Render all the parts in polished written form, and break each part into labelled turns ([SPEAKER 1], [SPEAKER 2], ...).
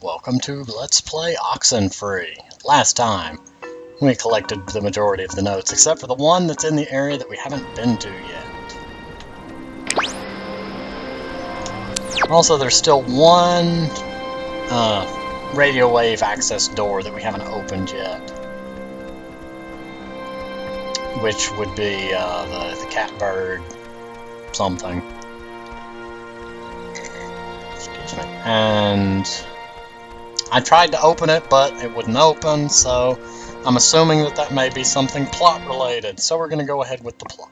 [SPEAKER 1] Welcome to Let's Play Oxenfree. Last time, we collected the majority of the notes, except for the one that's in the area that we haven't been to yet. Also, there's still one radio wave access door that we haven't opened yet. Which would be the catbird something. Excuse me. And I tried to open it, but it wouldn't open, so I'm assuming that that may be something plot-related, so we're going to go ahead with the plot.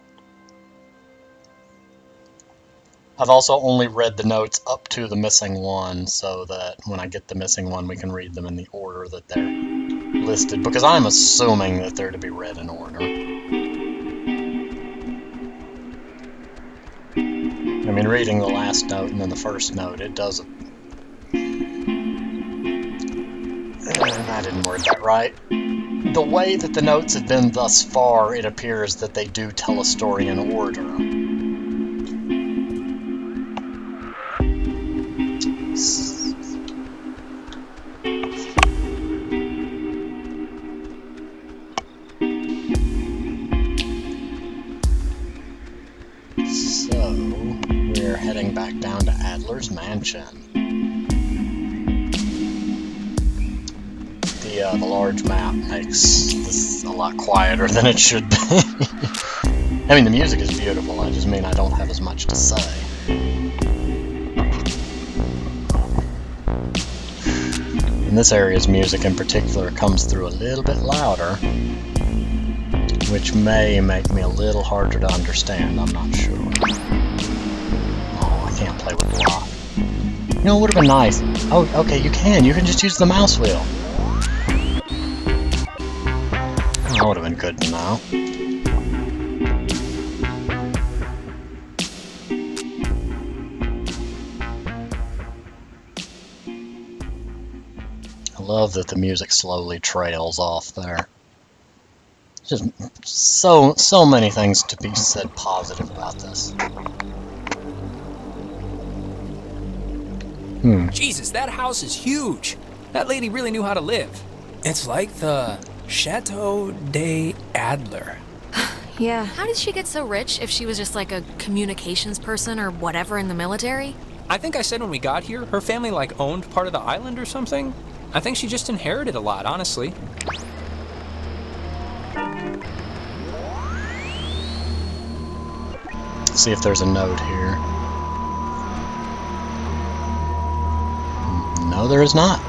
[SPEAKER 1] I've also only read the notes up to the missing one, so that when I get the missing one, we can read them in the order that they're listed, because I'm assuming that they're to be read in order. I mean, reading the last note and then the first note, it does... I didn't word that right. The way that the notes have been thus far, it appears that they do tell a story in order. So, we're heading back down to Adler's mansion. The large map makes this a lot quieter than it should be. I mean, the music is beautiful, I just mean I don't have as much to say. And this area's music in particular comes through a little bit louder, which may make me a little harder to understand, I'm not sure. Oh, I can't play with block. You know, it would have been nice. Oh, okay, you can just use the mouse wheel. That would have been good to know. I love that the music slowly trails off there. Just so many things to be said positive about this.
[SPEAKER 2] Jesus, that house is huge. That lady really knew how to live. It's like the Chateau de Adler.
[SPEAKER 3] Yeah. How did she get so rich if she was just like a communications person or whatever in the military?
[SPEAKER 2] I think I said when we got here, her family like owned part of the island or something. I think she just inherited a lot, honestly.
[SPEAKER 1] Let's see if there's a note here. No, there is not.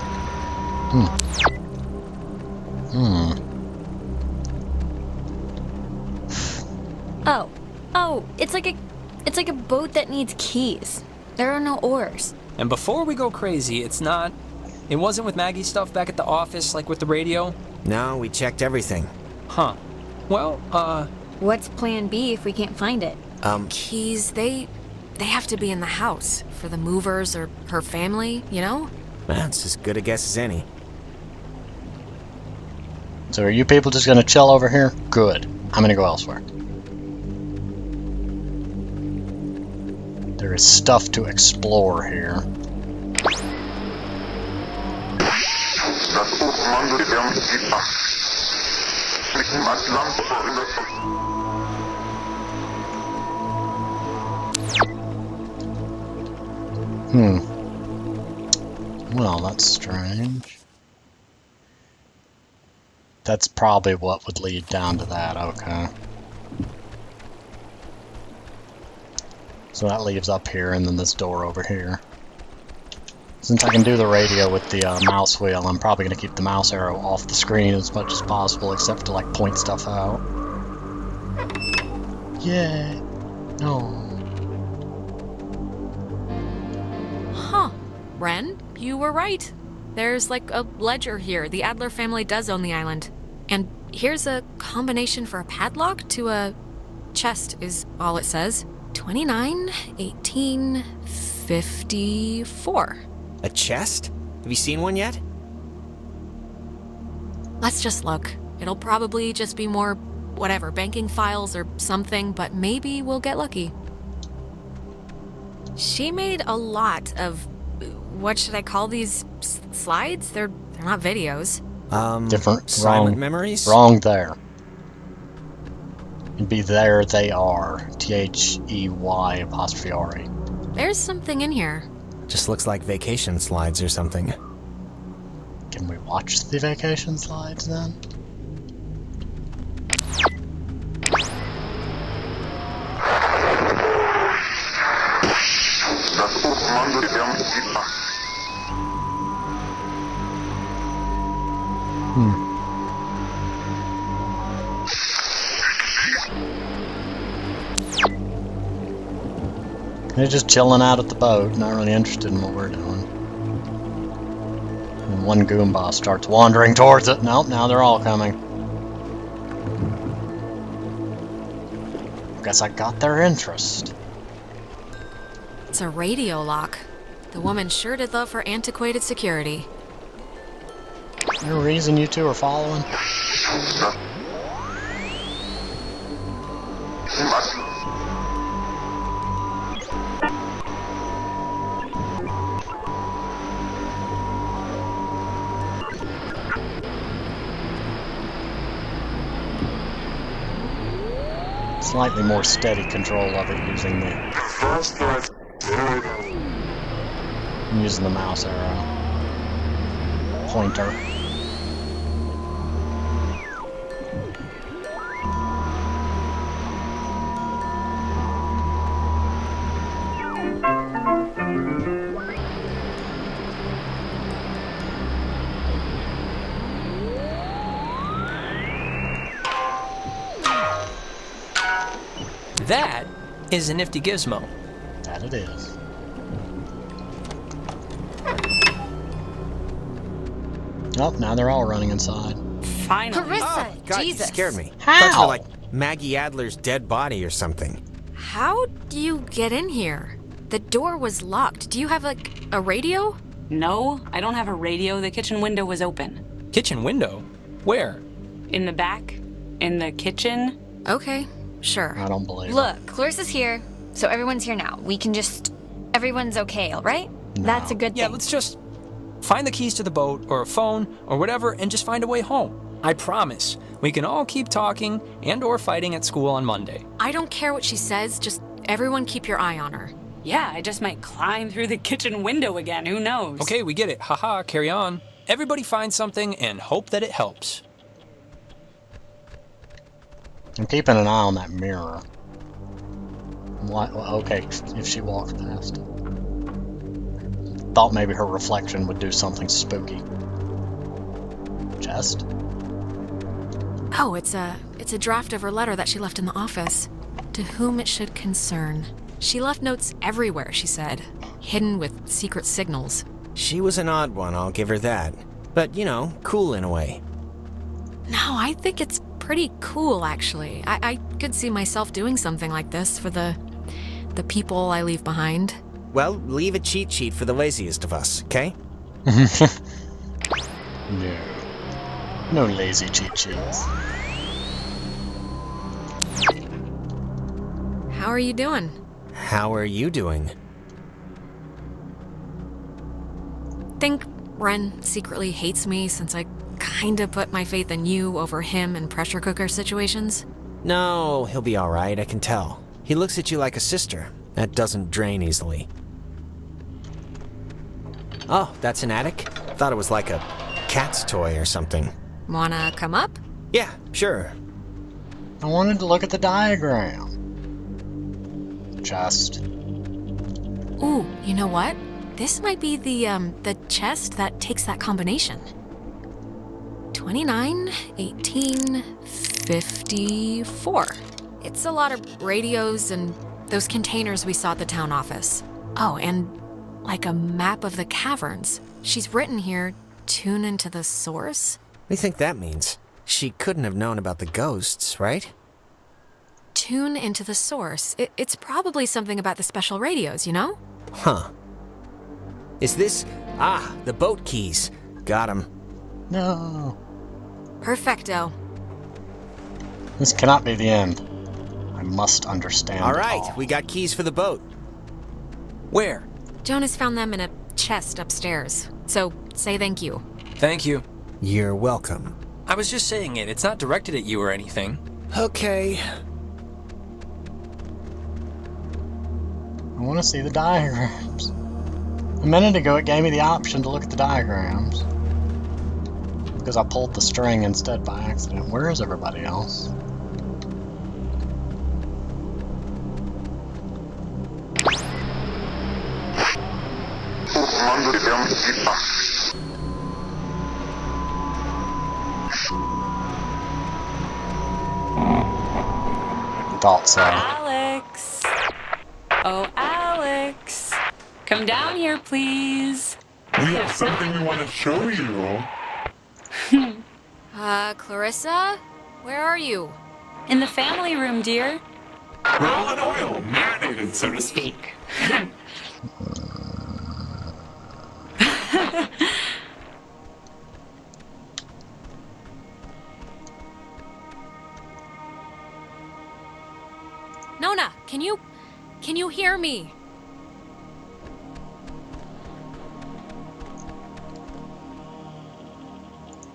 [SPEAKER 3] Oh, it's like a boat that needs keys. There are no oars.
[SPEAKER 2] And before we go crazy, it wasn't with Maggie's stuff back at the office, like with the radio?
[SPEAKER 4] No, we checked everything.
[SPEAKER 2] Huh. Well,
[SPEAKER 3] What's plan B if we can't find it?
[SPEAKER 5] Keys, they have to be in the house for the movers or her family, you know?
[SPEAKER 4] That's as good a guess as any.
[SPEAKER 1] So are you people just gonna chill over here? Good. I'm gonna go elsewhere. There is stuff to explore here. Well, that's strange. That's probably what would lead down to that, okay. So that leaves up here, and then this door over here. Since I can do the radio with the mouse wheel, I'm probably going to keep the mouse arrow off the screen as much as possible, except to, like, point stuff out. Yay! No.
[SPEAKER 5] Huh. Ren, you were right. There's like a ledger here. The Adler family does own the island. And here's a combination for a padlock to a chest is all it says. 29, 18, 54.
[SPEAKER 4] A chest? Have you seen one yet?
[SPEAKER 5] Let's just look. It'll probably just be more, whatever, banking files or something, but maybe we'll get lucky. She made a lot of what should I call these slides? They're not videos.
[SPEAKER 1] Different.
[SPEAKER 4] Silent
[SPEAKER 1] Wrong.
[SPEAKER 4] memories?
[SPEAKER 1] Wrong there. It'd be there they are. THEY''.
[SPEAKER 5] There's something in here.
[SPEAKER 4] Just looks like vacation slides or something.
[SPEAKER 1] Can we watch the vacation slides then? They're just chilling out at the boat, not really interested in what we're doing. And one Goomba starts wandering towards it. Nope, now they're all coming. Guess I got their interest.
[SPEAKER 5] It's a radio lock. The woman sure did love her antiquated security.
[SPEAKER 1] Any reason you two are following? Slightly more steady control of it using the mouse arrow pointer.
[SPEAKER 2] That is a nifty gizmo.
[SPEAKER 1] That it is. Oh, now they're all running inside.
[SPEAKER 6] Finally.
[SPEAKER 5] Carissa,
[SPEAKER 4] God,
[SPEAKER 5] Jesus.
[SPEAKER 4] you scared me.
[SPEAKER 1] How?
[SPEAKER 4] Thought you were like Maggie Adler's dead body or something.
[SPEAKER 5] How do you get in here? The door was locked. Do you have, like, a radio?
[SPEAKER 6] No, I don't have a radio. The kitchen window was open.
[SPEAKER 2] Kitchen window? Where?
[SPEAKER 6] In the back? In the kitchen?
[SPEAKER 5] Okay, sure.
[SPEAKER 1] I don't believe it.
[SPEAKER 7] Look, Clarissa's here, so everyone's here now. We can just... Everyone's okay, all right?
[SPEAKER 1] No.
[SPEAKER 7] That's a good thing.
[SPEAKER 2] Yeah, let's just find the keys to the boat or a phone or whatever and just find a way home. I promise. We can all keep talking and or fighting at school on Monday.
[SPEAKER 5] I don't care what she says, just everyone keep your eye on her.
[SPEAKER 6] Yeah, I just might climb through the kitchen window again. Who knows?
[SPEAKER 2] Okay, we get it. Haha, carry on. Everybody find something and hope that it helps.
[SPEAKER 1] I'm keeping an eye on that mirror. What? Okay, if she walks past it. Thought maybe her reflection would do something spooky. Chest?
[SPEAKER 5] Oh, it's a draft of her letter that she left in the office. To whom it should concern. She left notes everywhere, she said, hidden with secret signals.
[SPEAKER 4] She was an odd one, I'll give her that. But, you know, cool in a way.
[SPEAKER 5] No, I think it's pretty cool, actually. I could see myself doing something like this for the people I leave behind.
[SPEAKER 4] Well, leave a cheat sheet for the laziest of us, okay?
[SPEAKER 1] No. No lazy cheat sheets.
[SPEAKER 5] How are you doing?
[SPEAKER 4] How are you doing?
[SPEAKER 5] Think Ren secretly hates me since I kinda put my faith in you over him in pressure cooker situations?
[SPEAKER 4] No, he'll be alright, I can tell. He looks at you like a sister. That doesn't drain easily. Oh, that's an attic? Thought it was like a cat's toy or something.
[SPEAKER 5] Wanna come up?
[SPEAKER 4] Yeah, sure.
[SPEAKER 1] I wanted to look at the diagram. Chest.
[SPEAKER 5] Ooh, you know what? This might be the chest that takes that combination. 29, 18, 54. It's a lot of radios and those containers we saw at the town office. Oh, and like a map of the caverns. She's written here, tune into the source.
[SPEAKER 4] What do you think that means? She couldn't have known about the ghosts, right?
[SPEAKER 5] Tune into the source. It's probably something about the special radios, you know?
[SPEAKER 4] Huh. Is this... Ah, the boat keys. Got 'em.
[SPEAKER 1] No.
[SPEAKER 5] Perfecto.
[SPEAKER 1] This cannot be the end. I must understand.
[SPEAKER 4] All right, we got keys for the boat.
[SPEAKER 2] Where?
[SPEAKER 5] Jonas found them in a chest upstairs. So say thank you.
[SPEAKER 2] Thank you.
[SPEAKER 4] You're welcome.
[SPEAKER 2] I was just saying it. It's not directed at you or anything.
[SPEAKER 4] Okay.
[SPEAKER 1] I want to see the diagrams. A minute ago it gave me the option to look at the diagrams. Because I pulled the string instead by accident. Where is everybody else? Thought so.
[SPEAKER 6] Alex! Oh, Alex! Come down here, please.
[SPEAKER 8] We have something we want to show you.
[SPEAKER 5] Clarissa? Where are you?
[SPEAKER 6] In the family room, dear.
[SPEAKER 8] We're all in oil, marinated, so to speak.
[SPEAKER 5] Nona, can you hear me?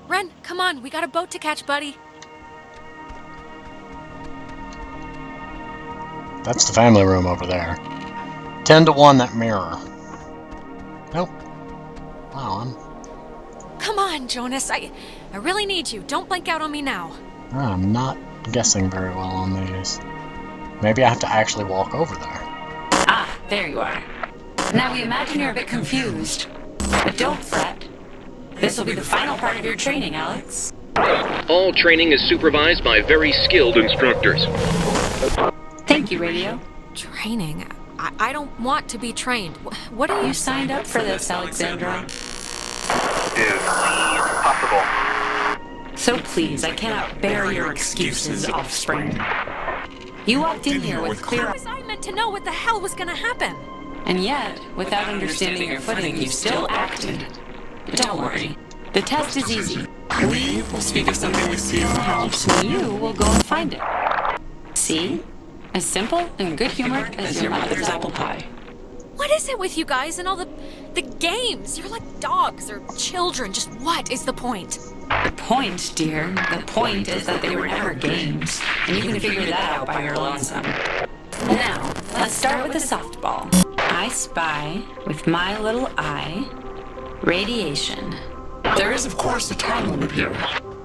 [SPEAKER 5] Ren, come on, we got a boat to catch, buddy.
[SPEAKER 1] That's the family room over there. 10 to 1, that mirror. Nope. Wow,
[SPEAKER 5] Come on, Jonas, I really need you. Don't blank out on me now.
[SPEAKER 1] I'm not guessing very well on these. Maybe I have to actually walk over there.
[SPEAKER 6] Ah, there you are. Now we imagine you're a bit confused. But don't fret. This will be the final part of your training, Alex.
[SPEAKER 9] All training is supervised by very skilled instructors.
[SPEAKER 6] Thank you, Radio.
[SPEAKER 5] Training? I don't want to be trained. What are
[SPEAKER 6] You signed up for this, Alexandra. So please, I cannot bear your excuses, offspring. You walked in here with clear
[SPEAKER 5] How was I meant to know what the hell was gonna happen?
[SPEAKER 6] and yet, without understanding your footing, you still acted. But don't worry. The test is easy.
[SPEAKER 8] We will speak of something we see in the house.
[SPEAKER 6] So you will go and find it. See? As simple and good-humored as your mother's apple pie.
[SPEAKER 5] What is it with you guys and all the games? You're like dogs or children. Just what is the point?
[SPEAKER 6] The point, dear, the point is that they were never games, and you can figure that out by your lonesome. Now, let's start with the softball. I spy, with my little eye, radiation.
[SPEAKER 8] There is, of course, a time limit here.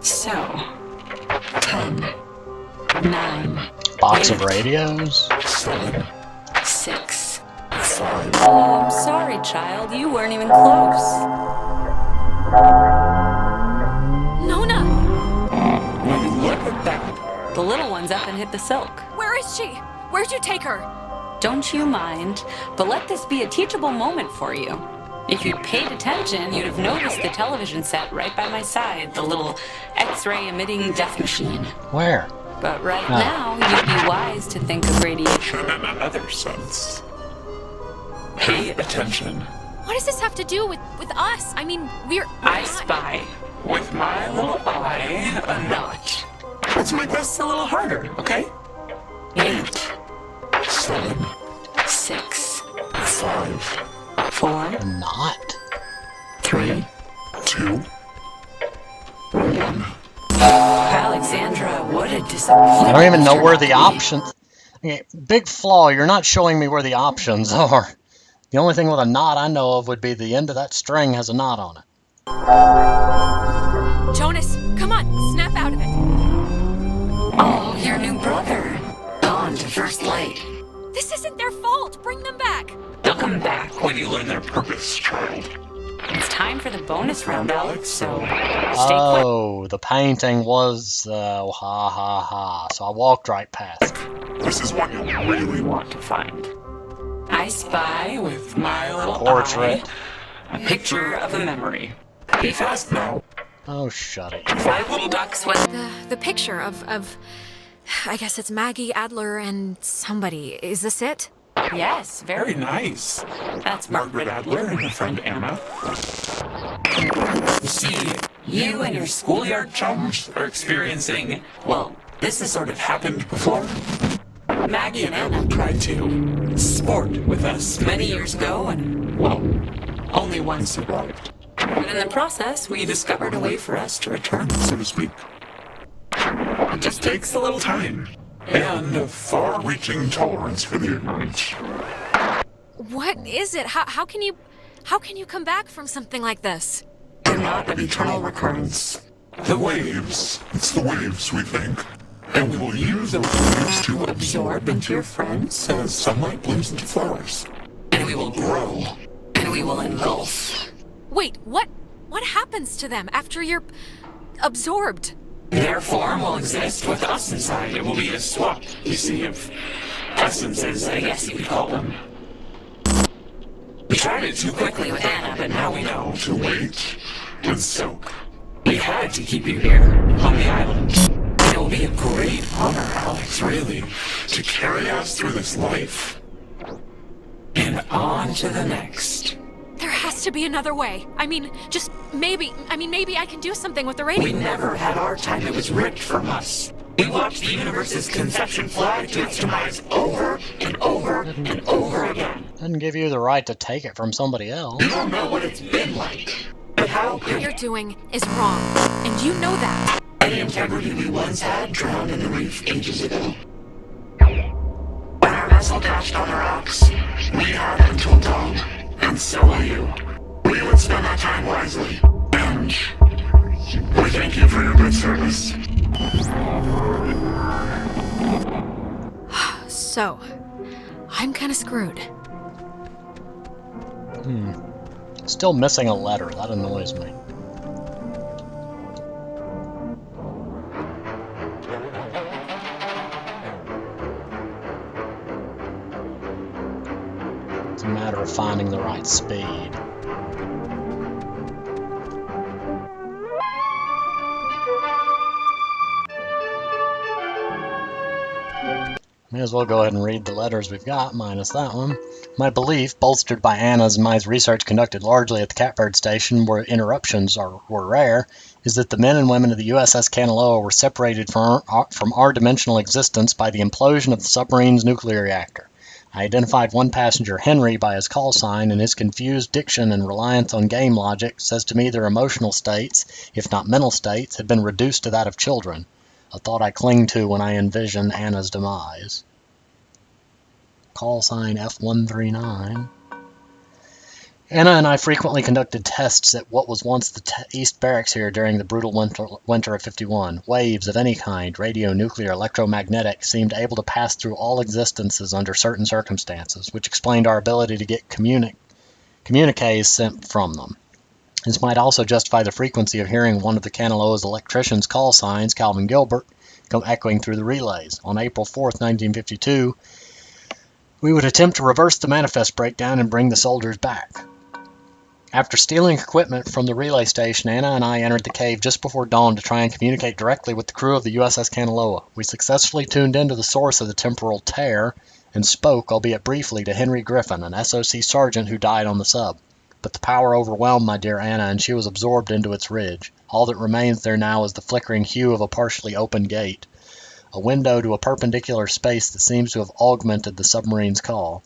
[SPEAKER 6] So, 10, 9,
[SPEAKER 1] Box of radios?
[SPEAKER 8] 7,
[SPEAKER 6] 6.
[SPEAKER 8] 5.
[SPEAKER 6] Oh, I'm sorry, child. You weren't even close.
[SPEAKER 5] Nona!
[SPEAKER 8] When you look at that,
[SPEAKER 6] The little one's up and hit the silk.
[SPEAKER 5] Where is she? Where'd you take her?
[SPEAKER 6] Don't you mind, but let this be a teachable moment for you. If you'd paid attention, you'd have noticed the television set right by my side, the little X-ray emitting death machine.
[SPEAKER 1] Where?
[SPEAKER 6] But right now, you'd be wise to think of radiation.
[SPEAKER 8] in another sense. Pay attention.
[SPEAKER 5] What does this have to do with us? I mean, we're
[SPEAKER 6] I
[SPEAKER 5] not-
[SPEAKER 6] spy.
[SPEAKER 8] With my little eye, a knot. Let's make this a little harder, okay?
[SPEAKER 6] 8,
[SPEAKER 8] 7,
[SPEAKER 6] 6,
[SPEAKER 8] 5,
[SPEAKER 6] 4,
[SPEAKER 1] Not.
[SPEAKER 6] 3.
[SPEAKER 8] 2, 1.
[SPEAKER 6] Alexandra, what a disappointment.
[SPEAKER 1] I don't even know where the options... Okay, big flaw, you're not showing me where the options are. The only thing with a knot I know of would be the end of that string has a knot on it.
[SPEAKER 5] Jonas, come on, snap out of it.
[SPEAKER 6] Oh, your new brother. Gone to first light.
[SPEAKER 5] This isn't their fault. Bring them back.
[SPEAKER 8] They'll come back when you learn their purpose, child.
[SPEAKER 6] It's time for the bonus round, Alex, so stay quiet.
[SPEAKER 1] Oh, the painting was... ha ha ha. So I walked right past it.
[SPEAKER 8] This is what you'll really want to find.
[SPEAKER 6] I spy with my little
[SPEAKER 1] Portrait.
[SPEAKER 6] eye a picture of a memory.
[SPEAKER 8] Be fast now.
[SPEAKER 1] Oh, shut it.
[SPEAKER 6] 5 little ducks went.
[SPEAKER 5] The picture of I guess it's Maggie, Adler, and somebody. Is this it?
[SPEAKER 6] Yes, very.
[SPEAKER 8] Very nice.
[SPEAKER 6] That's
[SPEAKER 8] Margaret Adler and her friend Anna.
[SPEAKER 6] See, you and your schoolyard chums are experiencing, well, this has sort of happened before. Maggie and Anna tried to sport with us many years ago, and, well,
[SPEAKER 8] only one survived. But in the process, we discovered a way for us to return, so to speak. It just takes a little time. And a far-reaching tolerance for the ignorant.
[SPEAKER 3] What is it? How can you come back from something like this?
[SPEAKER 8] They're not an eternal recurrence. The waves. It's the waves, we think. And we will use those waves to absorb into your friends as sunlight blooms into flowers. And we will grow. And we will engulf.
[SPEAKER 3] Wait, what happens to them after you're absorbed?
[SPEAKER 8] Their form will exist with us inside. It will be a swap, you see, of essences, I guess you could call them. We tried it too quickly with Anna, but now we know to wait and soak. We had to keep you here, on the island. It will be a great honor, Alex, really, to carry us through this life. And on to the next.
[SPEAKER 3] There has to be another way. Maybe I can do something with the radio.
[SPEAKER 8] We never had our time. It was ripped from us. We watched the universe's conception fly to its demise over and over and over again.
[SPEAKER 1] Doesn't give you the right to take it from somebody else.
[SPEAKER 8] You don't know what it's been like. But how
[SPEAKER 3] What you're doing is wrong, and you know that.
[SPEAKER 8] any integrity we once had drowned in the reef ages ago. When our vessel dashed on the rocks, we had until dawn, and so will you. We would spend our time wisely, and we thank you for your good service.
[SPEAKER 3] So, I'm kind of screwed.
[SPEAKER 1] Still missing a letter. That annoys me. It's a matter of finding the right speed. May as well go ahead and read the letters we've got, minus that one. My belief, bolstered by Anna's and my research conducted largely at the Catbird Station, where interruptions were rare, is that the men and women of the USS Kanaloa were separated from our dimensional existence by the implosion of the submarine's nuclear reactor. I identified one passenger, Henry, by his call sign, and his confused diction and reliance on game logic says to me their emotional states, if not mental states, had been reduced to that of children. A thought I cling to when I envision Anna's demise. Call sign F139. Anna and I frequently conducted tests at what was once the East Barracks here during the brutal winter of '51. Waves of any kind, radio, nuclear, electromagnetic, seemed able to pass through all existences under certain circumstances, which explained our ability to get communiques sent from them. This might also justify the frequency of hearing one of the Kanaloa's electrician's call signs, Calvin Gilbert, come echoing through the relays. On April 4th, 1952, we would attempt to reverse the manifest breakdown and bring the soldiers back. After stealing equipment from the relay station, Anna and I entered the cave just before dawn to try and communicate directly with the crew of the USS Kanaloa. We successfully tuned into the source of the temporal tear and spoke, albeit briefly, to Henry Griffin, an SOC sergeant who died on the sub. But the power overwhelmed my dear Anna, and she was absorbed into its ridge. All that remains there now is the flickering hue of a partially open gate, a window to a perpendicular space that seems to have augmented the submarine's call.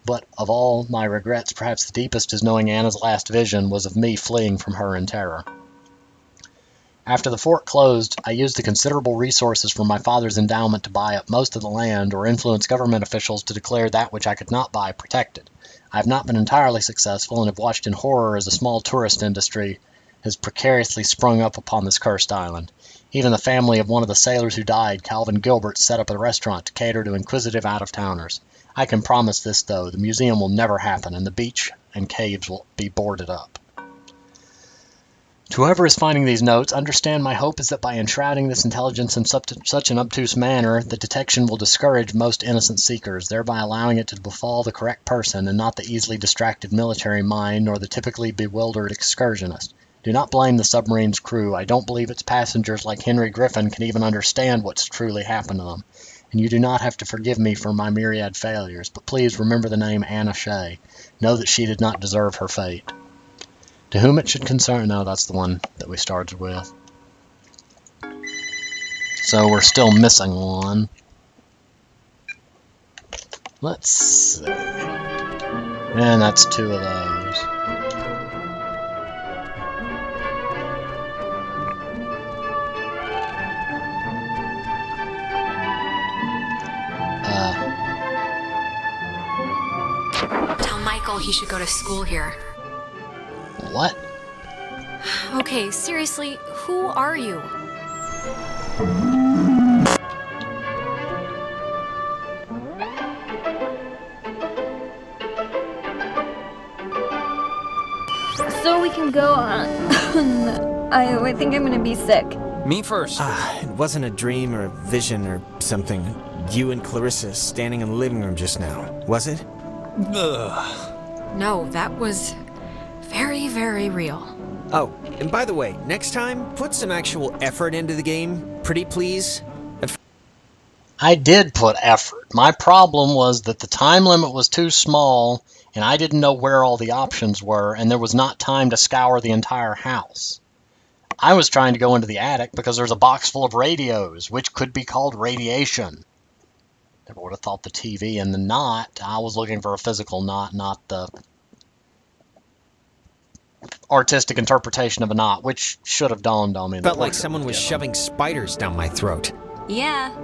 [SPEAKER 1] But of all my regrets, perhaps the deepest is knowing Anna's last vision was of me fleeing from her in terror. After the fort closed, I used the considerable resources from my father's endowment to buy up most of the land or influence government officials to declare that which I could not buy protected. I have not been entirely successful and have watched in horror as a small tourist industry has precariously sprung up upon this cursed island. Even the family of one of the sailors who died, Calvin Gilbert, set up a restaurant to cater to inquisitive out-of-towners. I can promise this, though, the museum will never happen, and the beach and caves will be boarded up. To whoever is finding these notes, understand my hope is that by enshrouding this intelligence in such an obtuse manner, the detection will discourage most innocent seekers, thereby allowing it to befall the correct person and not the easily distracted military mind nor the typically bewildered excursionist. Do not blame the submarine's crew. I don't believe its passengers like Henry Griffin can even understand what's truly happened to them. And you do not have to forgive me for my myriad failures, but please remember the name Anna Shea. Know that she did not deserve her fate. To whom it should concern... No, that's the one that we started with. So we're still missing one. Let's see. And that's two of those.
[SPEAKER 3] he should go to school here.
[SPEAKER 1] What?
[SPEAKER 3] Okay, seriously, who are you?
[SPEAKER 7] So we can go on. I think I'm gonna be sick.
[SPEAKER 2] Me first.
[SPEAKER 4] It wasn't a dream or a vision or something. You and Clarissa standing in the living room just now, was it?
[SPEAKER 2] Ugh.
[SPEAKER 3] No, that was very, very real.
[SPEAKER 4] Oh, and by the way, next time, put some actual effort into the game, pretty please.
[SPEAKER 1] I did put effort. My problem was that the time limit was too small, and I didn't know where all the options were, and there was not time to scour the entire house. I was trying to go into the attic because there's a box full of radios, which could be called radiation. Never would have thought the TV and the knot. I was looking for a physical knot, not the artistic interpretation of a knot, which should have dawned on me.
[SPEAKER 4] Felt like someone was shoving spiders down my throat.
[SPEAKER 7] Yeah.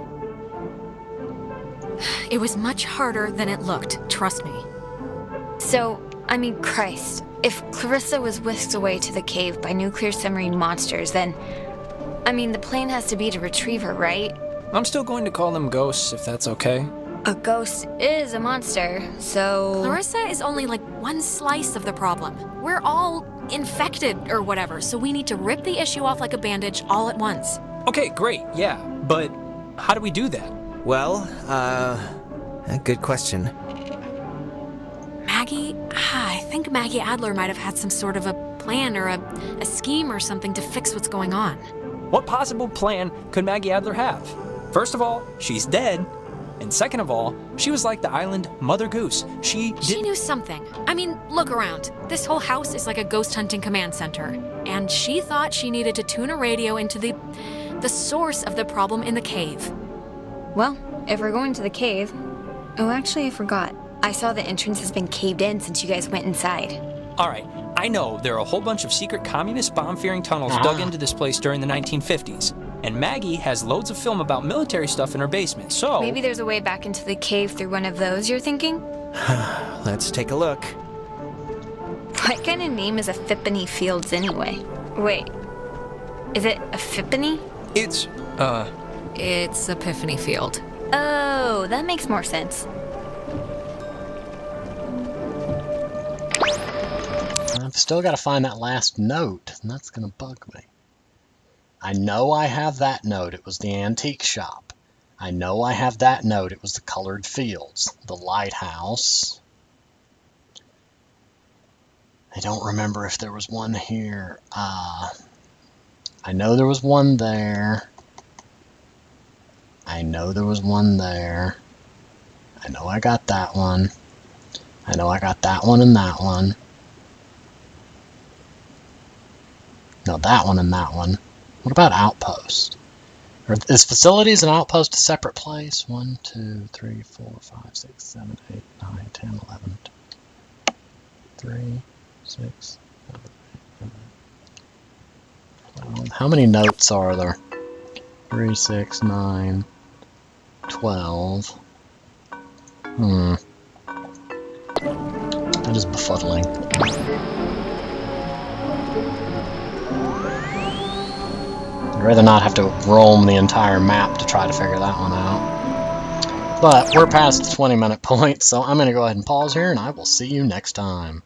[SPEAKER 3] It was much harder than it looked, trust me.
[SPEAKER 7] So, I mean, Christ. If Clarissa was whisked away to the cave by nuclear submarine monsters, then... I mean, the plan has to be to retrieve her, right?
[SPEAKER 2] I'm still going to call them ghosts, if that's okay.
[SPEAKER 7] A ghost is a monster, so...
[SPEAKER 3] Clarissa is only like one slice of the problem. We're all infected or whatever, so we need to rip the issue off like a bandage all at once.
[SPEAKER 2] Okay, great, yeah. But how do we do that?
[SPEAKER 4] Well, good question.
[SPEAKER 3] Maggie? I think Maggie Adler might have had some sort of a plan or a scheme or something to fix what's going on.
[SPEAKER 2] What possible plan could Maggie Adler have? First of all, she's dead. And second of all, she was like the island Mother Goose. She
[SPEAKER 3] knew something. I mean, look around. This whole house is like a ghost hunting command center. And she thought she needed to tune a radio into the source of the problem in the cave.
[SPEAKER 7] Well, if we're going to the cave... Oh, actually, I forgot. I saw the entrance has been caved in since you guys went inside.
[SPEAKER 2] All right, I know there are a whole bunch of secret communist bomb-fearing tunnels dug into this place during the 1950s. And Maggie has loads of film about military stuff in her basement, so...
[SPEAKER 7] Maybe there's a way back into the cave through one of those, you're thinking?
[SPEAKER 4] Let's take a look.
[SPEAKER 7] What kind of name is Epiphany Fields anyway? Wait, is it Epiphany?
[SPEAKER 2] It's
[SPEAKER 3] Epiphany Field.
[SPEAKER 7] Oh, that makes more sense.
[SPEAKER 1] I've still got to find that last note, and that's going to bug me. I know I have that note. It was the antique shop. I know I have that note. It was the colored fields. The lighthouse. I don't remember if there was one here. I know there was one there. I know there was one there. I know I got that one. I know I got that one and that one. No, that one and that one. What about outpost? Is facilities and outpost a separate place? 1, 2, 3, 4, 5, 6, 7, 8, 9, 10, 11, 3, 6, 7, 8, 9, 12. How many notes are there? 3, 6, 9, 12. That is befuddling. I'd rather not have to roam the entire map to try to figure that one out. But we're past the 20-minute point, so I'm going to go ahead and pause here, and I will see you next time.